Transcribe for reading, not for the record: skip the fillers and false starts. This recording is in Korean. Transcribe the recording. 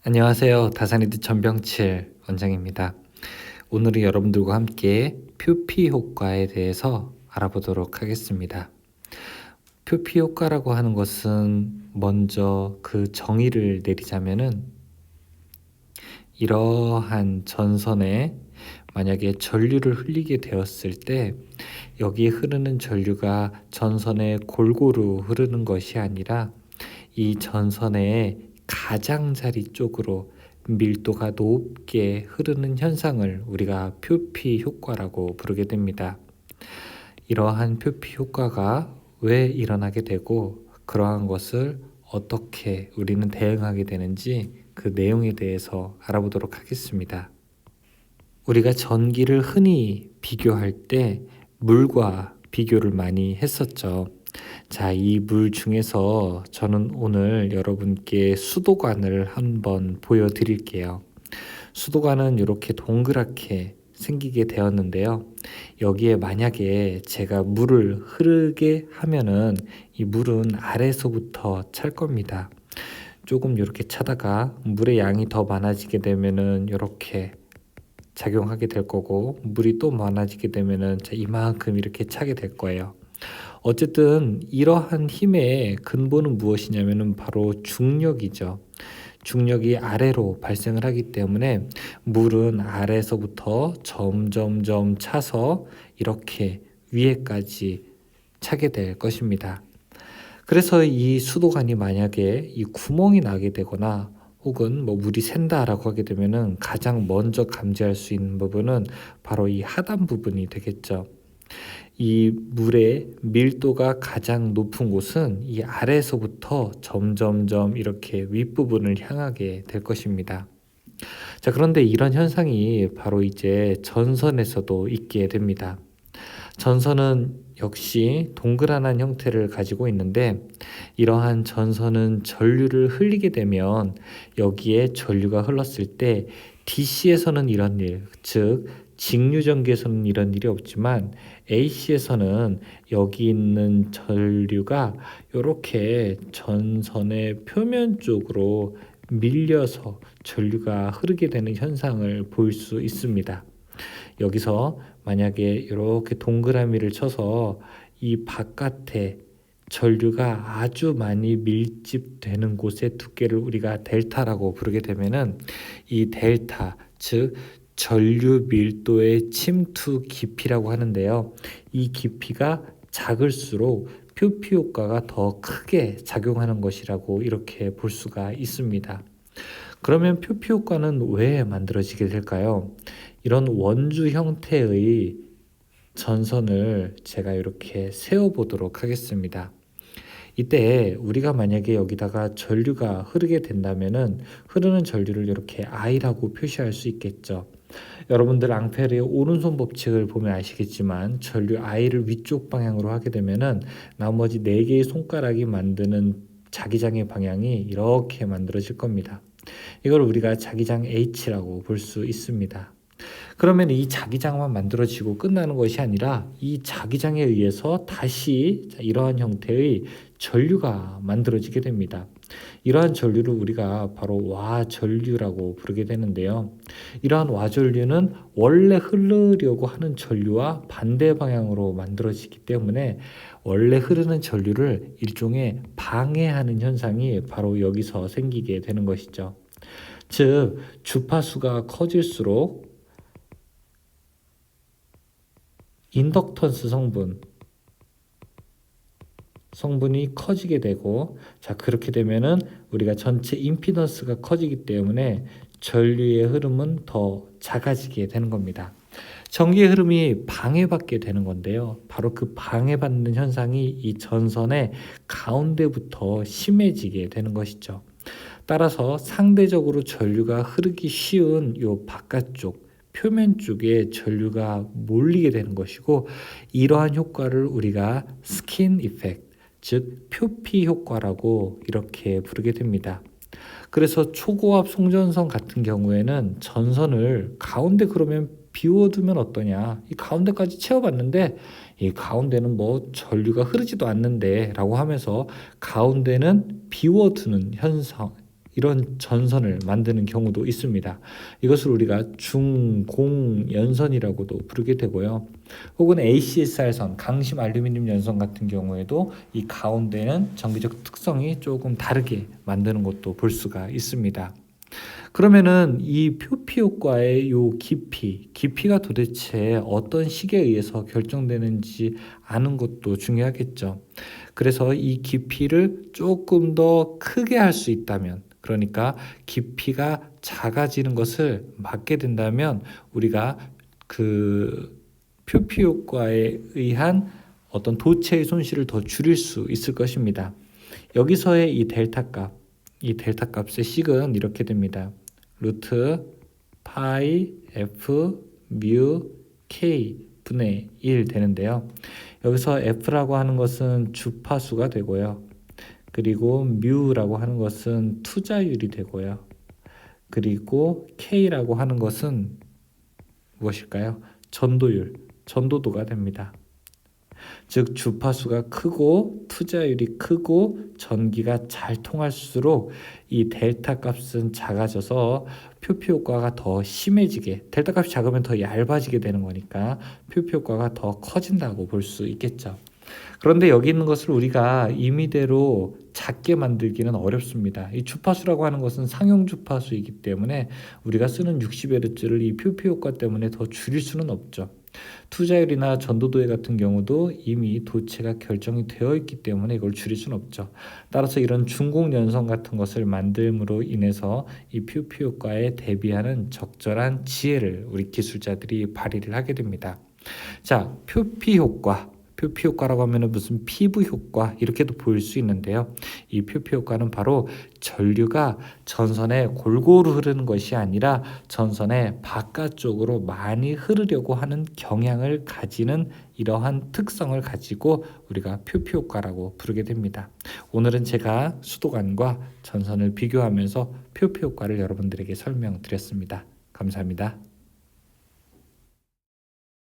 안녕하세요. 다산이드 전병칠 원장입니다. 오늘은 여러분들과 함께 표피 효과에 대해서 알아보도록 하겠습니다. 표피 효과라고 하는 것은 먼저 그 정의를 내리자면은 이러한 전선에 만약에 전류를 흘리게 되었을 때 여기에 흐르는 전류가 전선에 골고루 흐르는 것이 아니라 이 전선의 가장자리 쪽으로 밀도가 높게 흐르는 현상을 우리가 표피 효과라고 부르게 됩니다. 이러한 표피 효과가 왜 일어나게 되고 그러한 것을 어떻게 우리는 대응하게 되는지 그 내용에 대해서 알아보도록 하겠습니다. 우리가 전기를 흔히 비교할 때 물과 비교를 많이 했었죠. 자, 이 물 중에서 저는 오늘 여러분께 수도관을 한번 보여드릴게요. 수도관은 이렇게 동그랗게 생기게 되었는데요. 여기에 만약에 제가 물을 흐르게 하면은 이 물은 아래서부터 찰 겁니다. 조금 이렇게 차다가 물의 양이 더 많아지게 되면은 이렇게 작용하게 될 거고, 물이 또 많아지게 되면은 이만큼 이렇게 차게 될 거예요. 어쨌든 이러한 힘의 근본은 무엇이냐면은 바로 중력이죠. 중력이 아래로 발생을 하기 때문에 물은 아래서부터 점점점 차서 이렇게 위에까지 차게 될 것입니다. 그래서 이 수도관이 만약에 이 구멍이 나게 되거나 혹은 물이 샌다라고 하게 되면은 가장 먼저 감지할 수 있는 부분은 바로 이 하단 부분이 되겠죠. 이 물의 밀도가 가장 높은 곳은 이 아래에서부터 점점점 이렇게 윗부분을 향하게 될 것입니다. 자, 그런데 이런 현상이 바로 이제 전선에서도 있게 됩니다. 전선은 역시 동그란한 형태를 가지고 있는데 이러한 전선은 전류를 흘리게 되면 여기에 전류가 흘렀을 때 DC에서는 이런 일, 즉 직류전기에서는 이런 일이 없지만 AC에서는 여기 있는 전류가 이렇게 전선의 표면 쪽으로 밀려서 전류가 흐르게 되는 현상을 볼 수 있습니다. 여기서 만약에 이렇게 동그라미를 쳐서 이 바깥에 전류가 아주 많이 밀집되는 곳의 두께를 우리가 델타라고 부르게 되면은 이 델타, 즉 전류 밀도의 침투 깊이라고 하는데요. 이 깊이가 작을수록 표피 효과가 더 크게 작용하는 것이라고 이렇게 볼 수가 있습니다. 그러면 표피 효과는 왜 만들어지게 될까요? 이런 원주 형태의 전선을 제가 이렇게 세워보도록 하겠습니다. 이때 우리가 만약에 여기다가 전류가 흐르게 된다면은 흐르는 전류를 이렇게 I라고 표시할 수 있겠죠. 여러분들 앙페르의 오른손 법칙을 보면 아시겠지만 전류 I를 위쪽 방향으로 하게 되면은 나머지 4개의 손가락이 만드는 자기장의 방향이 이렇게 만들어질 겁니다. 이걸 우리가 자기장 H라고 볼 수 있습니다. 그러면 이 자기장만 만들어지고 끝나는 것이 아니라 이 자기장에 의해서 다시 이러한 형태의 전류가 만들어지게 됩니다. 이러한 전류를 우리가 바로 와전류라고 부르게 되는데요. 이러한 와전류는 원래 흐르려고 하는 전류와 반대 방향으로 만들어지기 때문에 원래 흐르는 전류를 일종의 방해하는 현상이 바로 여기서 생기게 되는 것이죠. 즉, 주파수가 커질수록 인덕턴스 성분이 커지게 되고, 자, 그렇게 되면은 우리가 전체 임피던스가 커지기 때문에 전류의 흐름은 더 작아지게 되는 겁니다. 전기의 흐름이 방해받게 되는 건데요. 바로 그 방해받는 현상이 이 전선의 가운데부터 심해지게 되는 것이죠. 따라서 상대적으로 전류가 흐르기 쉬운 요 바깥쪽 표면 쪽에 전류가 몰리게 되는 것이고, 이러한 효과를 우리가 스킨 이펙트, 즉 표피 효과라고 이렇게 부르게 됩니다. 그래서 초고압 송전선 같은 경우에는 전선을 가운데 그러면 비워두면 어떠냐, 이 가운데까지 채워봤는데 이 가운데는 전류가 흐르지도 않는데 라고 하면서 가운데는 비워두는 현상, 이런 전선을 만드는 경우도 있습니다. 이것을 우리가 중공연선이라고도 부르게 되고요. 혹은 ACSR선, 강심 알루미늄 연선 같은 경우에도 이 가운데는 전기적 특성이 조금 다르게 만드는 것도 볼 수가 있습니다. 그러면은 이 표피 효과의 요 깊이가 도대체 어떤 식에 의해서 결정되는지 아는 것도 중요하겠죠. 그래서 이 깊이를 조금 더 크게 할 수 있다면, 그러니까 깊이가 작아지는 것을 막게 된다면 우리가 그 표피 효과에 의한 어떤 도체의 손실을 더 줄일 수 있을 것입니다. 여기서의 이 델타 값의 식은 이렇게 됩니다. 루트 파이 f 뮤 k 분의 1 되는데요. 여기서 f라고 하는 것은 주파수가 되고요. 그리고 뮤라고 하는 것은 투자율이 되고요. 그리고 k라고 하는 것은 무엇일까요? 전도도가 됩니다. 즉 주파수가 크고 투자율이 크고 전기가 잘 통할수록 이 델타 값은 작아져서 표피 효과가 더 심해지게, 델타 값이 작으면 더 얇아지게 되는 거니까 표피 효과가 더 커진다고 볼 수 있겠죠. 그런데 여기 있는 것을 우리가 임의대로 작게 만들기는 어렵습니다. 이 주파수라고 하는 것은 상용 주파수이기 때문에 우리가 쓰는 60Hz를 이 표피 효과 때문에 더 줄일 수는 없죠. 투자율이나 전도도에 같은 경우도 이미 도체가 결정이 되어 있기 때문에 이걸 줄일 수는 없죠. 따라서 이런 중공연선 같은 것을 만듦으로 인해서 이 표피 효과에 대비하는 적절한 지혜를 우리 기술자들이 발휘를 하게 됩니다. 자, 표피 효과라고 하면 무슨 피부 효과 이렇게도 보일 수 있는데요. 이 표피 효과는 바로 전류가 전선에 골고루 흐르는 것이 아니라 전선의 바깥쪽으로 많이 흐르려고 하는 경향을 가지는 이러한 특성을 가지고 우리가 표피 효과라고 부르게 됩니다. 오늘은 제가 수도관과 전선을 비교하면서 표피 효과를 여러분들에게 설명드렸습니다. 감사합니다.